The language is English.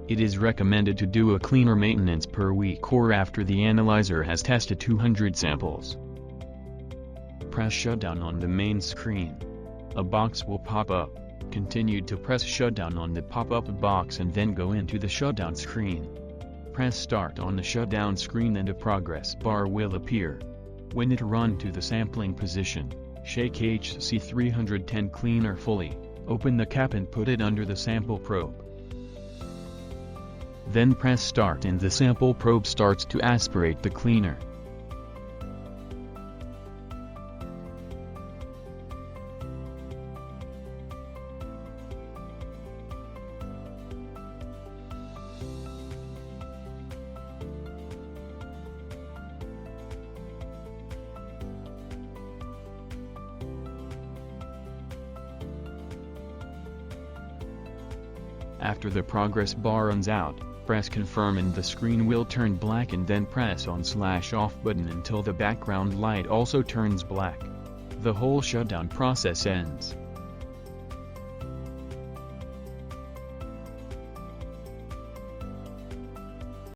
It is recommended to do a cleaner maintenance per week or after the analyzer has tested 200 samples. Press shutdown on the main screen. A box will pop up. Continue to press shutdown on the pop-up box and then go into the shutdown screen. Press start on the shutdown screen and a progress bar will appear. When it runs to the sampling position, shake HC310 cleaner fully, open the cap and put it under the sample probe. Then press start and the sample probe starts to aspirate the cleaner. After the progress bar runs out, press confirm and the screen will turn black, and then press on /off button until the background light also turns black. The whole shutdown process ends.